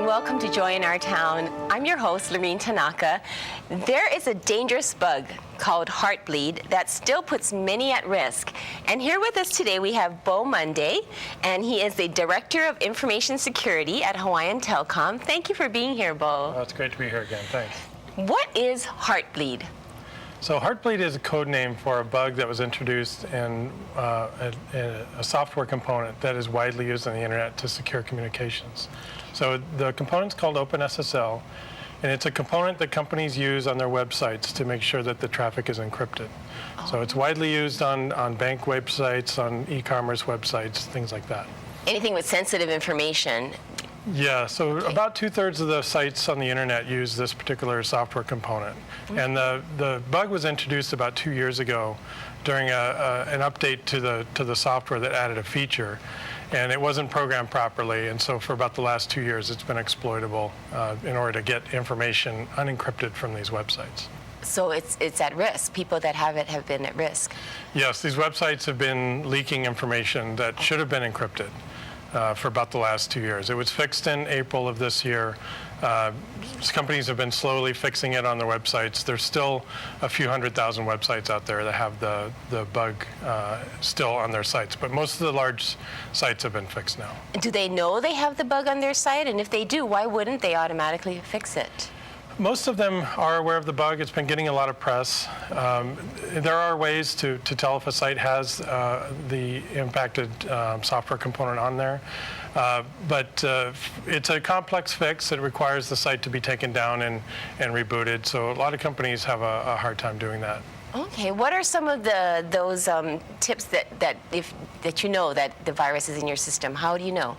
and welcome to Joy in Our Town. I'm your host, Lorene Tanaka. There is a dangerous bug called Heartbleed that still puts many at risk. And here with us today we have Bo Monday, and he is the Director of Information Security at Hawaiian Telcom. Thank you for being here, Bo. Oh, it's great to be here again, thanks. What is Heartbleed? So Heartbleed is a code name for a bug that was introduced in a software component that is widely used on the internet to secure communications. So the component's called OpenSSL, and it's a component that companies use on their websites to make sure that the traffic is encrypted. Oh. So it's widely used on bank websites, on e-commerce websites, things like that. Anything with sensitive information. Yeah, so okay. About 2/3 of the sites on the internet use this particular software component. Mm-hmm. And the bug was introduced about 2 years ago during an update to the software that added a feature. And it wasn't programmed properly, and so for about the last 2 years it's been exploitable in order to get information unencrypted from these websites. So it's at risk. People that have it have been at risk. Yes, these websites have been leaking information that should have been encrypted. For about the last 2 years. It was fixed in April of this year. Companies have been slowly fixing it on their websites. There's still a few 100,000 websites out there that have the bug still on their sites, but most of the large sites have been fixed now. Do they know they have the bug on their site? And if they do, why wouldn't they automatically fix it? Most of them are aware of the bug. It's been getting a lot of press. There are ways to tell if a site has the impacted software component on there. But it's a complex fix. It requires the site to be taken down and rebooted. So a lot of companies have a hard time doing that. Okay, what are some of those tips that you know that the virus is in your system? How do you know?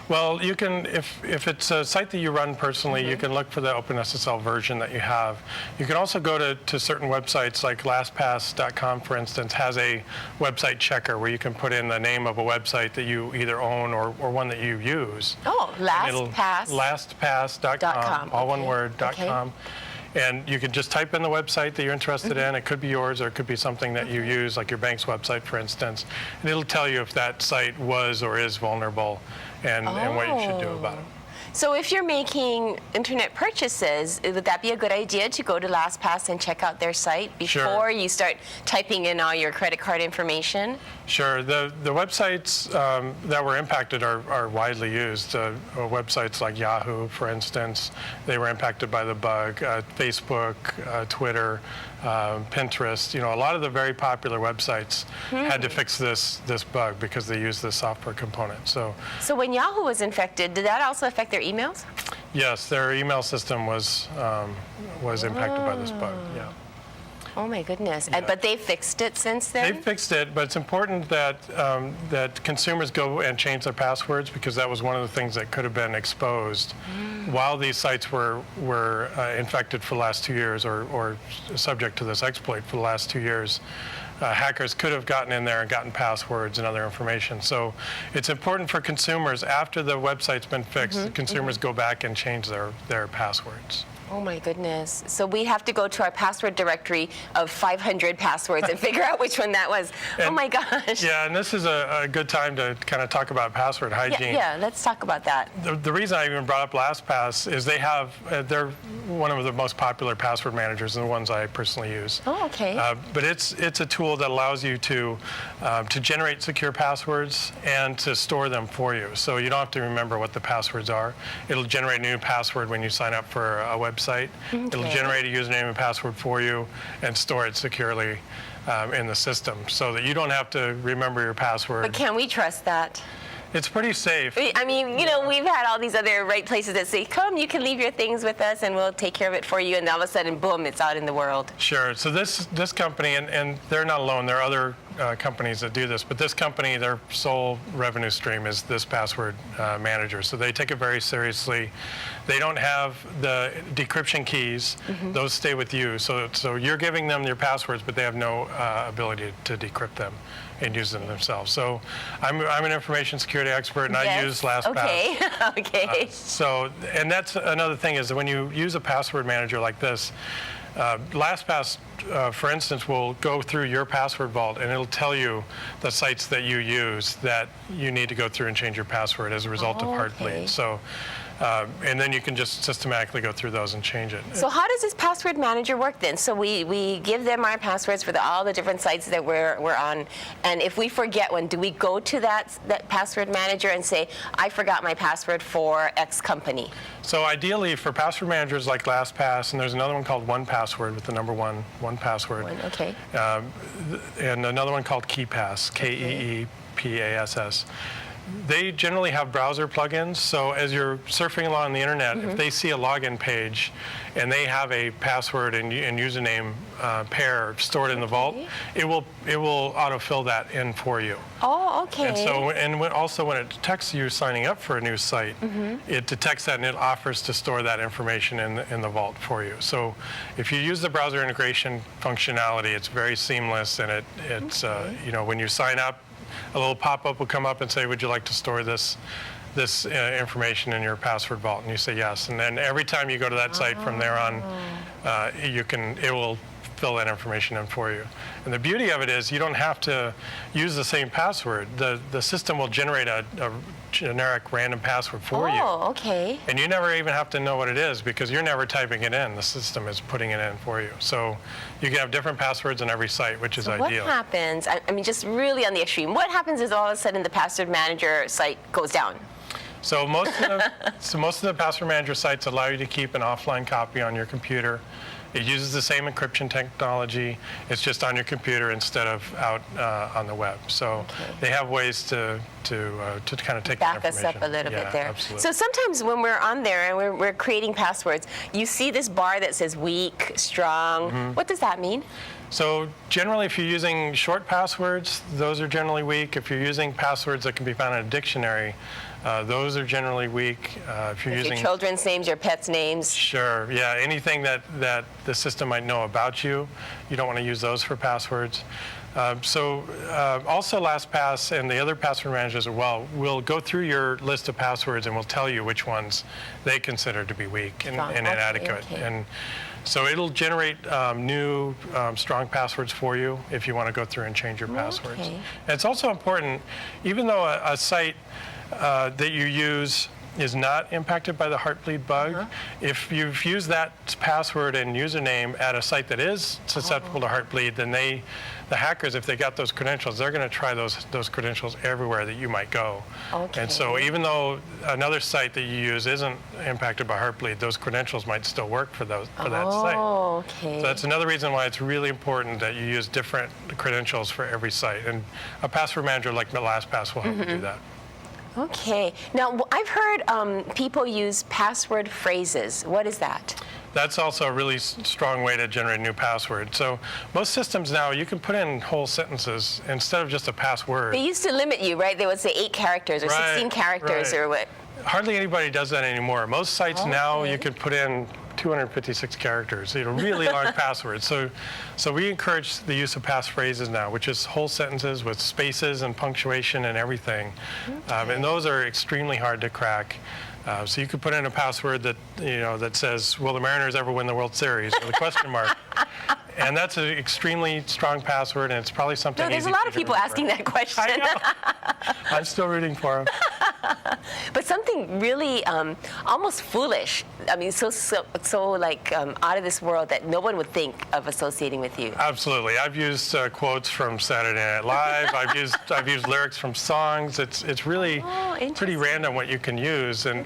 Well, you can, if it's a site that you run personally, mm-hmm. you can look for the OpenSSL version that you have. You can also go to certain websites, like LastPass.com, for instance, has a website checker where you can put in the name of a website that you either own or one that you use. Oh, LastPass. LastPass.com, all one word, okay. .com. And you can just type in the website that you're interested in. It could be yours, or it could be something that you use, like your bank's website, for instance. And it'll tell you if that site was or is vulnerable and what you should do about it. So if you're making internet purchases, would that be a good idea to go to LastPass and check out their site before you start typing in all your credit card information? Sure. The websites that were impacted are widely used. Websites like Yahoo, for instance, they were impacted by the bug. Facebook, Twitter, Pinterest, a lot of the very popular websites had to fix this bug because they use this software component. So when Yahoo was infected, did that also affect their emails? Yes, their email system was impacted by this bug. Yeah. Oh my goodness! Yeah. But they fixed it since then? They've fixed it, but it's important that that consumers go and change their passwords, because that was one of the things that could have been exposed while these sites were infected for the last 2 years, or subject to this exploit for the last 2 years. Hackers could have gotten in there and gotten passwords and other information. So it's important for consumers, after the website's been fixed, consumers go back and change their passwords. Oh my goodness. So we have to go to our password directory of 500 passwords and figure out which one that was. Oh my gosh. Yeah, and this is a good time to kind of talk about password hygiene. Yeah, let's talk about that. The reason I even brought up LastPass is they're one of the most popular password managers, and the ones I personally use. Oh, okay. But it's a tool that allows you to generate secure passwords and to store them for you. So you don't have to remember what the passwords are. It'll generate a new password when you sign up for a website. Okay. It'll generate a username and password for you and store it securely in the system, so that you don't have to remember your password. But can we trust that? It's pretty safe. I mean, we've had all these other places that say, come, you can leave your things with us and we'll take care of it for you, and all of a sudden, boom, it's out in the world. Sure. So this company, and they're not alone, there are other companies that do this, but this company, their sole revenue stream is this password manager. So they take it very seriously. They don't have the decryption keys. Those stay with you. So you're giving them your passwords, but they have no ability to decrypt them and use them themselves. So I'm an information security expert, and I use LastPass. Okay. And that's another thing, is that when you use a password manager like this, LastPass, for instance, will go through your password vault, and it'll tell you the sites that you use that you need to go through and change your password as a result of Heartbleed. So And then you can just systematically go through those and change it. So how does this password manager work then? So we give them our passwords for all the different sites that we're on, and if we forget one, do we go to that password manager and say, I forgot my password for X company? So ideally, for password managers like LastPass, and there's another one called 1Password with the number 1Password. Okay. And another one called KeePass, KeePass. They generally have browser plugins, so as you're surfing along the internet, if they see a login page and they have a password and username pair stored in the vault, it will autofill that in for you. Oh, okay. And so, also when it detects you signing up for a new site, it detects that and it offers to store that information in the vault for you. So if you use the browser integration functionality, it's very seamless, and it's when you sign up, a little pop-up will come up and say, would you like to store this information in your password vault? And you say yes. And then every time you go to that site from there on, it will fill that information in for you. And the beauty of it is you don't have to use the same password. The system will generate a generic random password for you. Oh, okay. And you never even have to know what it is because you're never typing it in. The system is putting it in for you. So you can have different passwords on every site, which is ideal. What happens, I mean, just really on the extreme, what happens is all of a sudden the password manager site goes down? So most of the password manager sites allow you to keep an offline copy on your computer. It uses the same encryption technology. It's just on your computer instead of out on the web. So they have ways to kind of take that back us up a little bit there. Absolutely. So sometimes when we're on there and we're creating passwords, you see this bar that says weak, strong. What does that mean? So generally, if you're using short passwords, those are generally weak. If you're using passwords that can be found in a dictionary, those are generally weak. If you're using your children's names, your pets' names. Sure, yeah, anything that the system might know about you, you don't want to use those for passwords. Also LastPass and the other password managers as well will go through your list of passwords and will tell you which ones they consider to be weak and inadequate. Okay. And so it'll generate new strong passwords for you if you want to go through and change your passwords. Okay. And it's also important, even though a site that you use is not impacted by the Heartbleed bug, if you've used that password and username at a site that is susceptible to Heartbleed, then the hackers, if they got those credentials, they're going to try those credentials everywhere that you might go. Okay. And so even though another site that you use isn't impacted by Heartbleed, those credentials might still work for that site. Oh, okay. So that's another reason why it's really important that you use different credentials for every site. And a password manager like LastPass will help you do that. Okay. Now, I've heard people use password phrases. What is that? That's also a really strong way to generate a new password. So most systems now, you can put in whole sentences instead of just a password. They used to limit you, right? They would say 8 characters or 16 characters or what? Hardly anybody does that anymore. Most sites now you can put in 256 characters, really long passwords. So we encourage the use of passphrases now, which is whole sentences with spaces and punctuation and everything. And those are extremely hard to crack. So you could put in a password that says, "Will the Mariners ever win the World Series?" with a question mark. And that's an extremely strong password, and it's probably something. No, there's easy a lot for of you to people asking remember. that question. I know. I'm still rooting for him. But something really almost foolish. I mean, so like out of this world that no one would think of associating with you. Absolutely. I've used quotes from Saturday Night Live. I've used lyrics from songs. It's really pretty random what you can use, and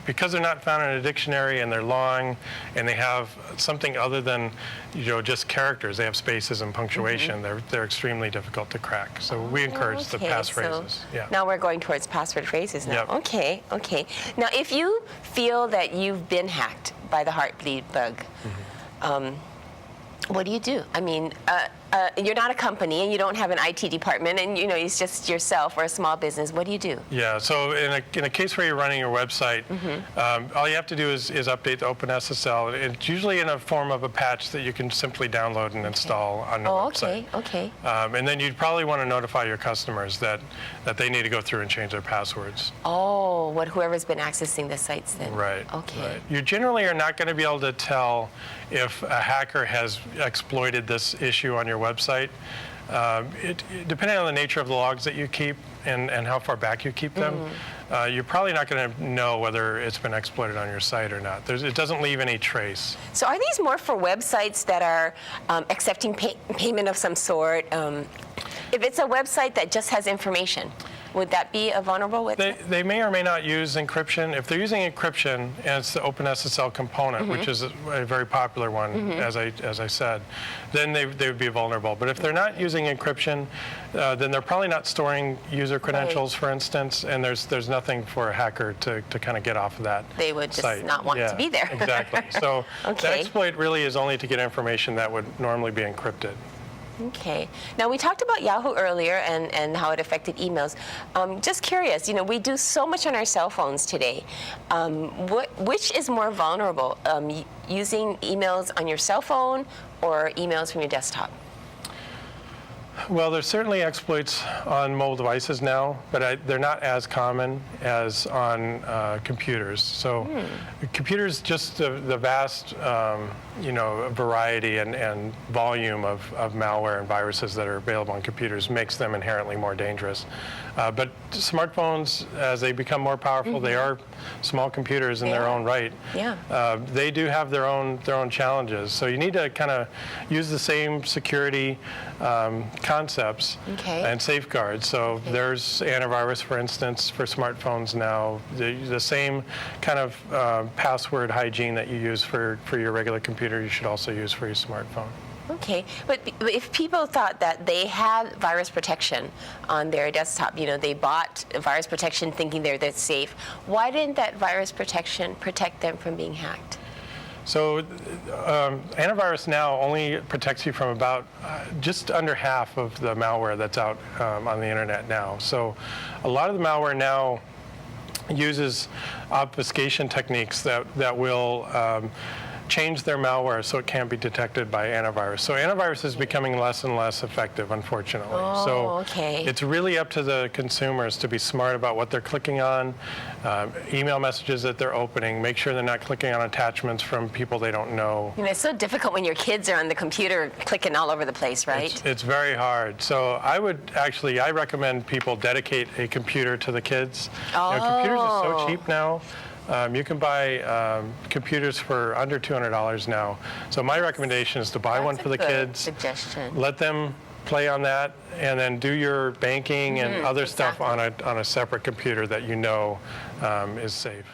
because they're not found in a dictionary and they're long and they have something other than just characters. They have spaces and punctuation. They're extremely difficult to crack. So we encourage the passphrases. So now we're going towards password phrases now. Yep. Okay. Now, if you feel that you've been hacked by the Heartbleed bug, what do you do? I mean, you're not a company and you don't have an IT department, and it's just yourself or a small business. What do you do? Yeah. So in a case where you're running your website, all you have to do is update the OpenSSL. It's usually in a form of a patch that you can simply download and install on the website. Okay. And then you'd probably want to notify your customers that they need to go through and change their passwords. Oh, whoever's been accessing the sites then. Right. Okay. Right. You generally are not going to be able to tell if a hacker has exploited this issue on your website Depending on the nature of the logs that you keep and how far back you keep them, you're probably not going to know whether it's been exploited on your site or not. It doesn't leave any trace. So are these more for websites that are accepting payment of some sort? If it's a website that just has information, would that be a vulnerable website? They may or may not use encryption. If they're using encryption, and it's the OpenSSL component, which is a very popular one, as I said, then they would be vulnerable. But if they're not using encryption, then they're probably not storing user credentials, for instance, and there's nothing for a hacker to kind of get off of that They would just site. not want to be there. Exactly. So the Okay. exploit really is only to get information that would normally be encrypted. Okay. Now, we talked about Yahoo earlier and how it affected emails. Just curious, we do so much on our cell phones today. Which is more vulnerable, using emails on your cell phone or emails from your desktop? Well, there's certainly exploits on mobile devices now, but they're not as common as on computers. So computers, just the vast variety and volume of malware and viruses that are available on computers makes them inherently more dangerous. But smartphones, as they become more powerful, they are small computers in their own right. Yeah. They do have their own challenges. So you need to kind of use the same security concepts and safeguards. So there's antivirus, for instance, for smartphones now. The same kind of password hygiene that you use for your regular computer, you should also use for your smartphone. Okay, but if people thought that they had virus protection on their desktop, they bought virus protection thinking they're safe, why didn't that virus protection protect them from being hacked? So antivirus now only protects you from about just under half of the malware that's out on the internet now. So a lot of the malware now uses obfuscation techniques that will change their malware so it can't be detected by antivirus. So antivirus is becoming less and less effective, unfortunately. It's really up to the consumers to be smart about what they're clicking on, email messages that they're opening, make sure they're not clicking on attachments from people they don't know. It's so difficult when your kids are on the computer clicking all over the place, right? It's very hard. So I recommend people dedicate a computer to the kids. Computers are so cheap now. You can buy computers for under $200 now. So my recommendation is to buy one for the kids. Suggestion. Let them play on that, and then do your banking and other stuff on a separate computer that is safe.